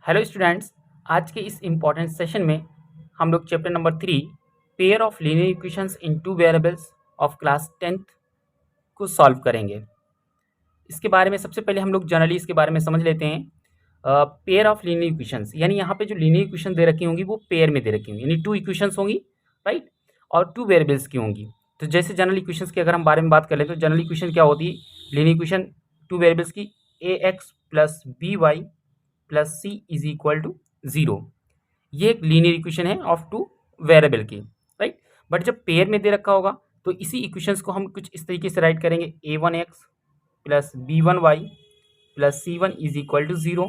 Hello students, आज के इस इम्पॉर्टेंट सेशन में हम लोग chapter number 3 pair of linear equations in two variables of class 10th को सॉल्व करेंगे। इसके बारे में सबसे पहले हम लोग जनरली इसके बारे में समझ लेते हैं। पेयर ऑफ लीनियर इक्वेशंस यानी यहाँ पे जो लीनियर इक्वेशन दे रखी होंगी वो पेयर में दे रखी होंगी, यानी टू इक्वेशंस होंगी, राइट, और टू वेरिएबल्स की होंगी। तो जैसे जनरल इक्वेशंस की अगर हम बारे में बात कर लें तो जनरल इक्वेशन क्या होती है, लीनियर इक्वेशन टू वेरिएबल्स की ax plus B Y plus C is equal to 0। ये एक लीनियर इक्वेशन है ऑफ टू वेरिएबल की, राइट। बट जब पेयर में दे रखा होगा तो इसी इक्वेशंस को हम कुछ इस तरीके से राइट करेंगे, a1x plus b1y plus c1 is equal to 0,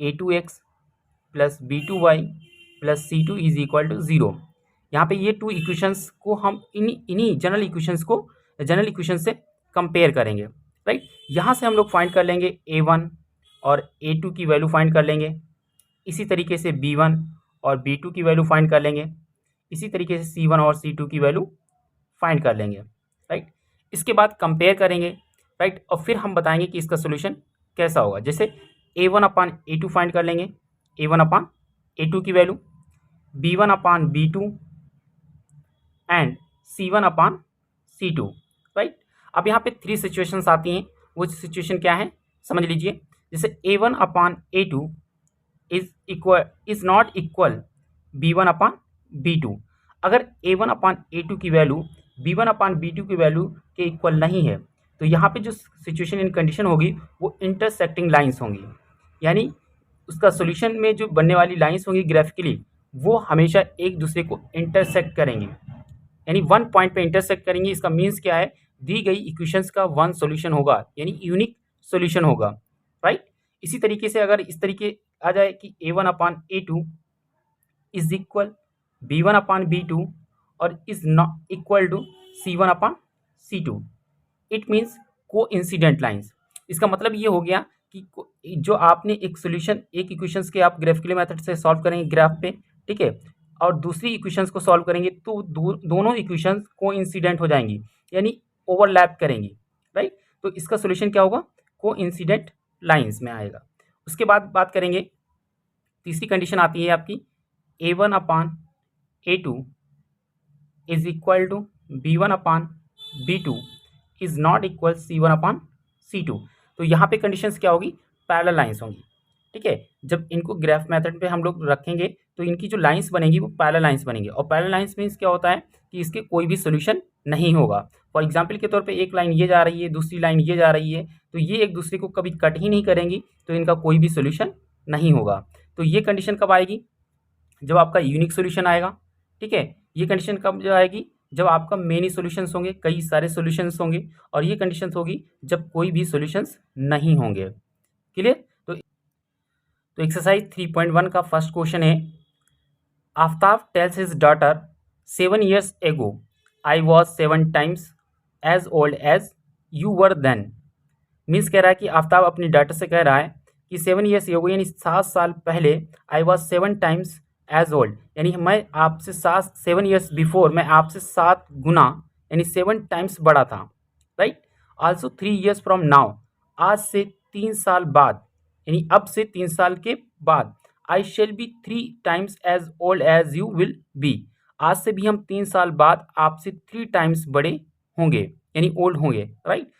a2x plus b2y plus c2 is equal to 0। यहाँ पे ये टू इक्वेशंस को हम इन्हीं जनरल इक्वेशन से कंपेयर करेंगे, राइट। यहाँ से हम लोग फाइंड कर लेंगे a1 और a2 की वैल्यू फाइंड कर लेंगे। इसी तरीके से b1 और b2 की वैल्यू फाइंड कर लेंगे। इसी तरीके से c1 और c2 की वैल्यू फाइंड कर लेंगे, राइट। इसके बाद कंपेयर करेंगे, राइट, और फिर हम बताएंगे कि इसका सोल्यूशन कैसा होगा। जैसे a1 अपान a2 फाइंड कर लेंगे, a1 अपान a2 की value, b1 upon b2 and c1 upon c2, right. अब यहाँ पे थ्री सिचुएशंस आती हैं, वो सिचुएशन क्या है समझ लीजिए। जैसे a1 upon a2 is not equal b1 upon b2। अगर a1 अपान a2 की वैल्यू b1 अपान b2 की वैल्यू के इक्वल नहीं है तो यहाँ पे जो सिचुएशन इन कंडीशन होगी वो इंटरसेक्टिंग लाइंस होंगी, यानी उसका सॉल्यूशन में जो बनने वाली लाइंस होंगी ग्राफिकली वो हमेशा एक दूसरे को इंटरसेक्ट करेंगी, यानी वन पॉइंट पे इंटरसेक्ट करेंगी। इसका मीन्स क्या है, दी गई इक्वेशंस का वन सॉल्यूशन होगा, यानी यूनिक सॉल्यूशन होगा, राइट। इसी तरीके से अगर इस तरीके आ जाए कि a1 upon a2 is equal b1 upon b2 और is not equal to c1 upon c2, it means coincident lines. इसका मतलब ये हो गया कि जो आपने एक सोल्यूशन एक इक्वेशंस के आप ग्राफिकली मेथड से सॉल्व करेंगे ग्राफ पे, ठीक है, और दूसरी इक्वेशंस को सॉल्व करेंगे तो दोनों इक्वेशंस को इंसिडेंट हो जाएंगी, यानी ओवरलैप करेंगी, राइट। तो इसका सोल्यूशन क्या होगा, को इंसिडेंट लाइन्स में आएगा। उसके बाद बात करेंगे, तीसरी कंडीशन आती है आपकी a1 upon a2 is equal to b1 upon b2 is not equal c1 upon c2। तो यहाँ पे कंडीशंस क्या होगी, पैरेलल लाइंस होंगी, ठीक है। जब इनको ग्राफ मेथड पे हम लोग रखेंगे तो इनकी जो लाइंस बनेंगी वो पैरेलल लाइंस बनेंगी, और पैरेलल लाइंस मीन्स क्या होता है कि इसके कोई भी सोल्यूशन नहीं होगा। फॉर एग्जाम्पल के तौर पे एक लाइन ये जा रही है, दूसरी लाइन ये जा रही है, तो ये एक दूसरे को कभी कट ही नहीं करेंगी, तो इनका कोई भी सोल्यूशन नहीं होगा। तो ये कंडीशन कब आएगी, जब आपका यूनिक सोल्यूशन आएगा, ठीक है। ये कंडीशन कब जो आएगी, जब आपका मेनी सॉल्यूशंस होंगे, कई सारे सॉल्यूशंस होंगे, और ये कंडीशंस होगी जब कोई भी सॉल्यूशंस नहीं होंगे। क्लियर। तो एक्सरसाइज 3.1 का फर्स्ट क्वेश्चन है, Aftab tells his daughter 7 years ago I was 7 times as old as you were then. Means कह रहा है कि आफ्ताब अपनी डॉटर से कह रहा है कि 7 years एगो यानी 7 साल पहले, I was 7 times as old, यानी मैं आपसे 7 years बिफोर मैं आपसे 7 गुना यानी 7 times बड़ा था, right. Also 3 years from now, आज से 3 साल बाद, यानी अब से 3 साल के बाद, I shall be 3 times as old as you will be, आज से भी हम 3 साल बाद आपसे 3 times बड़े होंगे, यानी ओल्ड होंगे, राइट।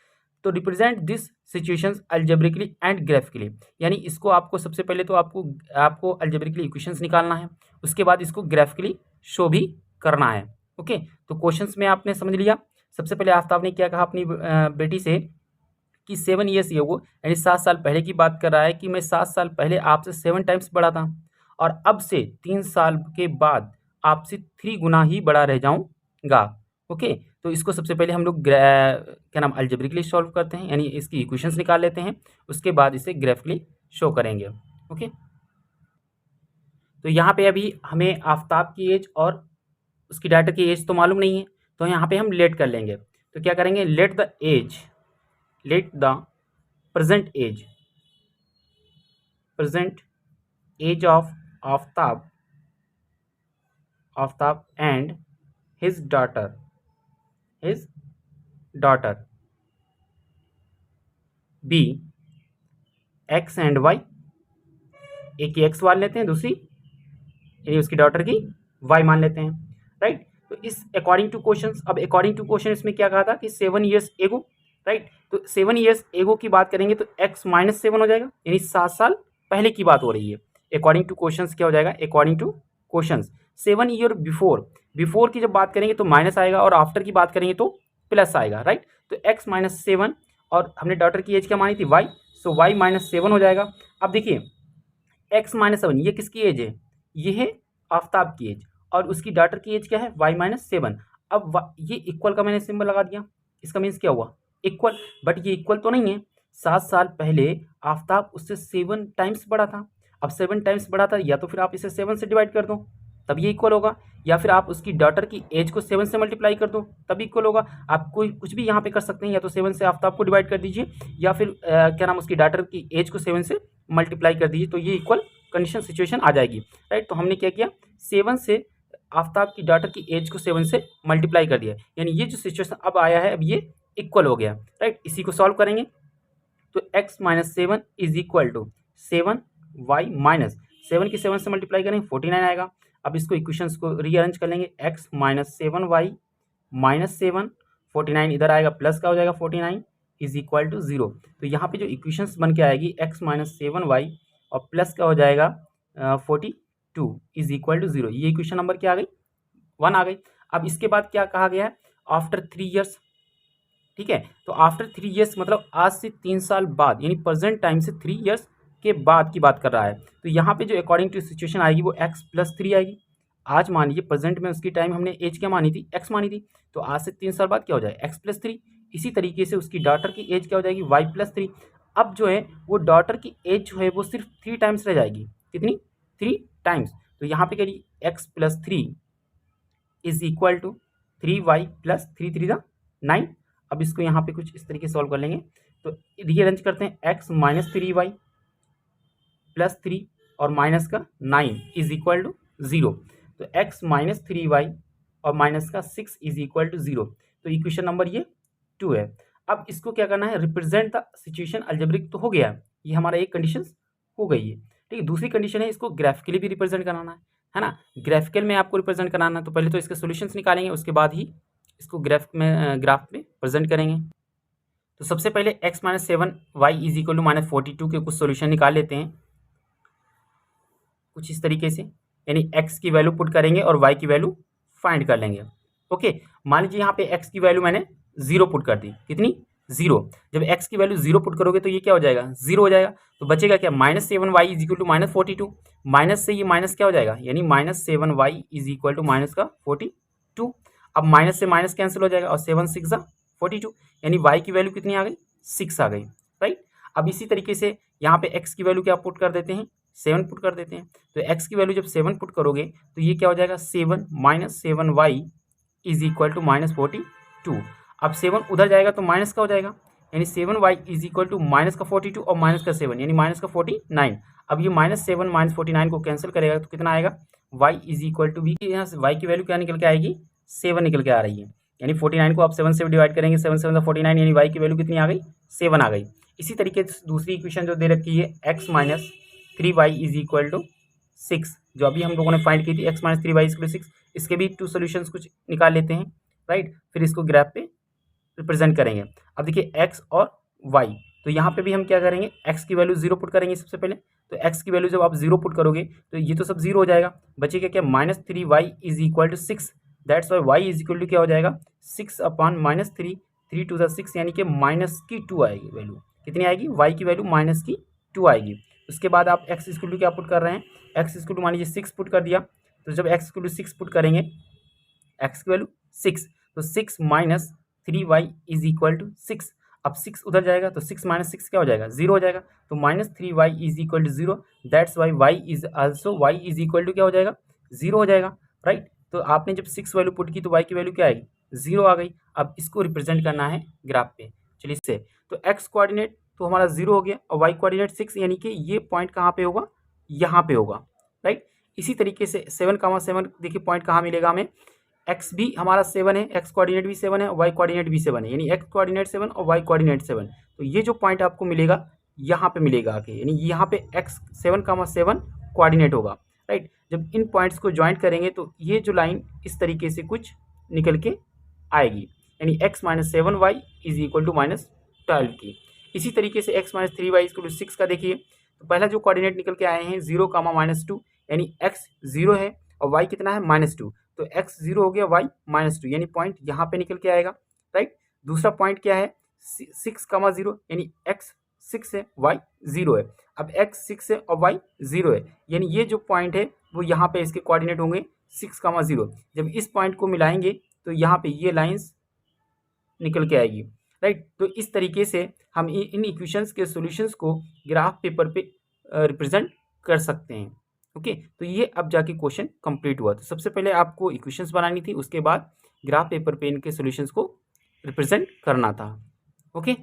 तो represent this situations algebraically and graphically, यानी इसको आपको सबसे पहले तो आपको अलजेब्रिकली इक्वेशंस निकालना है, उसके बाद इसको ग्राफिकली शो भी करना है। ओके, तो क्वेश्चंस में आपने समझ लिया। सबसे पहले आफ्ताब ने क्या कहा अपनी बेटी से कि 7 years ये वो यानी 7 साल पहले की बात कर रहा है कि मैं 7 साल पहले आपसे 7 times बड़ा था, और अब से 3 साल के बाद आपसे 3 गुना ही बड़ा रह जाऊंगा। ओके, तो इसको सबसे पहले हम लोग क्या नाम अलजेब्रिकली सॉल्व करते हैं, यानी इसकी इक्वेशंस निकाल लेते हैं, उसके बाद इसे ग्राफिकली शो करेंगे। ओके, तो यहाँ पे अभी हमें आफ्ताब की एज और उसकी डाटर की एज तो मालूम नहीं है, तो यहाँ पे हम लेट कर लेंगे। तो क्या करेंगे, let the present age of Aftab and his daughter be X and Y एक की एक्स मान लेते हैं, दूसरी यानी उसकी डॉटर की वाई मान लेते हैं, राइट। तो इस अकॉर्डिंग टू क्वेश्चन, अब अकॉर्डिंग टू क्वेश्चन इसमें क्या कहा था कि 7 ईयर्स एगो, राइट। तो 7 ईयर्स एगो की बात करेंगे तो x माइनस 7 हो जाएगा, यानी 7 साल पहले की बात हो रही है। अकॉर्डिंग टू क्वेश्चन क्या हो जाएगा, according to question 7 year before, before की जब बात करेंगे तो माइनस आएगा और आफ्टर की बात करेंगे तो प्लस आएगा, राइट। तो x माइनस 7 और हमने डॉटर की एज क्या मानी थी y, सो y माइनस 7 हो जाएगा। अब देखिए x माइनस 7 ये किसकी एज है, ये है आफ्ताब की एज, और उसकी डॉटर की एज क्या है y माइनस 7। अब ये इक्वल का मैंने सिंबल लगा दिया, इसका मीन्स क्या हुआ इक्वल, बट ये इक्वल तो नहीं है। 7 साल पहले आफ्ताब उससे 7 टाइम्स बड़ा था, अब 7 टाइम्स बड़ा था, या तो फिर आप इसे 7 से डिवाइड कर दो तब ये इक्वल होगा, या फिर आप उसकी डॉटर की एज को 7 से मल्टीप्लाई कर दो तब इक्वल होगा। आप कोई कुछ भी यहाँ पे कर सकते हैं, या तो 7 से आफ्ताब को डिवाइड कर दीजिए, या फिर क्या नाम उसकी डॉटर की एज को 7 से मल्टीप्लाई कर दीजिए, तो ये इक्वल कंडीशन सिचुएशन आ जाएगी, राइट। तो हमने क्या किया, 7 से आफ्ताब की डॉटर की एज को 7 से मल्टीप्लाई कर दिया, यानी ये जो सिचुएशन अब आया है अब ये इक्वल हो गया, राइट। इसी को सॉल्व करेंगे तो x minus 7 is equal to 7y minus 7 की 7 से मल्टीप्लाई करेंगे 49 आएगा। अब इसको इक्वेशंस को रीअरेंज कर लेंगे, x माइनस 7y माइनस 7, 49 इधर आएगा, प्लस का हो जाएगा 49 इज इक्वल टू 0। तो यहाँ पे जो इक्वेशंस बन के आएगी x माइनस 7y और प्लस का हो जाएगा 42 इज इक्वल टू 0। ये इक्वेशन नंबर क्या आ गई, 1 आ गई। अब इसके बाद क्या कहा गया है, आफ्टर 3 ईयर्स, ठीक है। तो आफ्टर 3 ईयर्स मतलब आज से 3 साल बाद, यानी प्रेजेंट टाइम से 3 ईयर्स के बाद की बात कर रहा है। तो यहाँ पे जो अकॉर्डिंग टू सिचुएशन आएगी वो x प्लस 3 आएगी। आज मान लीजिए प्रेजेंट में उसकी टाइम हमने एज क्या मानी थी, x मानी थी, तो आज से 3 साल बाद क्या हो जाएगा x प्लस 3। इसी तरीके से उसकी डॉटर की एज क्या हो जाएगी y प्लस 3। अब जो है वो डॉटर की एज जो है वो सिर्फ 3 टाइम्स रह जाएगी, कितनी 3 टाइम्स। तो यहाँ पे करिए x plus 3 is equal to 3y plus 3 3 9। अब इसको यहाँ पे कुछ इस तरीके से सॉल्व कर लेंगे, तो रीअरेंज करते हैं, x माइनस 3y प्लस 3 और माइनस का 9 इज इक्वल टू 0। तो x माइनस 3y और माइनस का 6 इज इक्वल टू 0। तो इक्वेशन नंबर ये 2 है। अब इसको क्या करना है, रिप्रेजेंट द सिचुएशन अल्जेब्रिक तो हो गया, ये हमारा एक कंडीशन हो गई है, ठीक है। दूसरी कंडीशन है इसको ग्राफिकली भी रिप्रेजेंट कराना है ना। ग्राफिकल में आपको रिप्रेजेंट कराना है तो पहले तो इसके सॉल्यूशंस निकालेंगे, उसके बाद ही इसको ग्राफ में प्रेजेंट करेंगे। तो सबसे पहले x minus 7y is equal to minus 42 के कुछ सॉल्यूशन निकाल लेते हैं कुछ इस तरीके से, यानी x की वैल्यू पुट करेंगे और y की वैल्यू फाइंड कर लेंगे। ओके, मान लीजिए यहाँ पे x की वैल्यू मैंने 0 पुट कर दी, कितनी 0। जब x की वैल्यू 0 पुट करोगे तो ये क्या हो जाएगा 0 हो जाएगा, तो बचेगा क्या minus 7y is equal to minus 42। Minus से ये माइनस क्या हो जाएगा, यानी minus 7y is equal to minus का 42। अब माइनस से माइनस कैंसिल हो जाएगा और 7 6 42, यानी y की वैल्यू कितनी आ गई 6 आ गई, राइट। अब इसी तरीके से यहाँ पे x की वैल्यू क्या पुट कर देते हैं 7 पुट कर देते हैं। तो x की वैल्यू जब 7 पुट करोगे तो ये क्या हो जाएगा 7 minus 7y is equal to minus 42। अब 7 उधर जाएगा तो माइनस का हो जाएगा, यानी 7y is equal to minus का 42 और माइनस का 7 यानी माइनस का 49। अब ये माइनस 7 माइनस 49 को कैंसिल करेगा तो कितना आएगा y इज इक्वल टू, यहाँ से y की वैल्यू क्या निकल के आएगी 7 निकल के आ रही है, यानी 49 को आप 7 से डिवाइड करेंगे, 7 7 49, यानी y की वैल्यू कितनी आ गई 7 आ गई। इसी तरीके से दूसरी इक्वेशन जो दे रखी है x minus 3y is equal to 6, जो अभी हम लोगों ने फाइंड की थी x minus 3y is equal to 6, इसके भी 2 सॉल्यूशंस कुछ निकाल लेते हैं, राइट। फिर इसको ग्राफ पे रिप्रेजेंट करेंगे। अब देखिए x और y, तो यहाँ पे भी हम क्या करेंगे x की वैल्यू 0 पुट करेंगे सबसे पहले। तो x की वैल्यू जब आप 0 पुट करोगे तो ये तो सब 0 हो जाएगा, बचेगा क्या minus 3y is equal to 6। That's why y is equal to क्या हो जाएगा 6 अपॉन माइनस 3, 3 टू 6, यानी कि माइनस की 2 आएगी वैल्यू, कितनी आएगी y की वैल्यू माइनस की 2 आएगी। उसके बाद आप x इक्वल टू क्या पुट कर रहे हैं, x इक्वल टू मान लीजिए 6 पुट कर दिया, तो जब x इक्वल टू 6 पुट करेंगे x की वैल्यू 6, तो 6 minus 3y is equal to 6। अब 6 उधर जाएगा तो 6 माइनस 6 क्या हो जाएगा 0 हो जाएगा, तो minus 3y is equal to 0। That's why y is also y is equal to क्या हो जाएगा 0 हो जाएगा, राइट। तो आपने जब 6 वैल्यू पुट की तो y की वैल्यू क्या आएगी 0 आ गई। अब इसको रिप्रेजेंट करना है ग्राफ पे, चलिए इससे, तो x कोऑर्डिनेट तो हमारा 0 हो गया और y कोऑर्डिनेट 6, यानी कि ये पॉइंट कहाँ पे होगा यहाँ पे होगा, राइट। इसी तरीके से 7,7 देखिए पॉइंट कहाँ मिलेगा हमें, x भी हमारा 7 है, x कोऑर्डिनेट भी 7 है, y कोऑर्डिनेट भी 7 है, यानी x कोऑर्डिनेट 7 और y कोऑर्डिनेट 7। तो ये जो पॉइंट आपको मिलेगा यहाँ पे मिलेगा आके, यानी यहाँ पे x7,7 कोऑर्डिनेट होगा, राइट। जब इन पॉइंट्स को ज्वाइंट करेंगे तो ये जो लाइन इस तरीके से कुछ निकल के आएगी, यानी x-7y इज इक्वल टू -12 की। इसी तरीके से x-3y इक्वल टू 6 का देखिए, तो पहला जो कोऑर्डिनेट निकल के आए हैं 0, -2, यानी x 0 है और y कितना है -2, तो x 0 हो गया, y -2, यानी पॉइंट यहाँ पे निकल के आएगा, राइट। दूसरा पॉइंट क्या है 6,0, यानी x 6 है, y 0 है। अब x 6 है और y 0 है, यानी ये जो पॉइंट है वो यहाँ पे इसके कोऑर्डिनेट होंगे 6,0। जब इस पॉइंट को मिलाएंगे तो यहाँ पे ये लाइंस निकल के आएगी, राइट। तो इस तरीके से हम इन इक्वेशंस के सॉल्यूशंस को ग्राफ पेपर पे रिप्रेजेंट कर सकते हैं। ओके, तो ये अब जाके क्वेश्चन कंप्लीट हुआ। तो सबसे पहले आपको इक्वेशंस बनानी थी, उसके बाद ग्राफ पेपर पे इनके सॉल्यूशंस को रिप्रेजेंट करना था। ओके।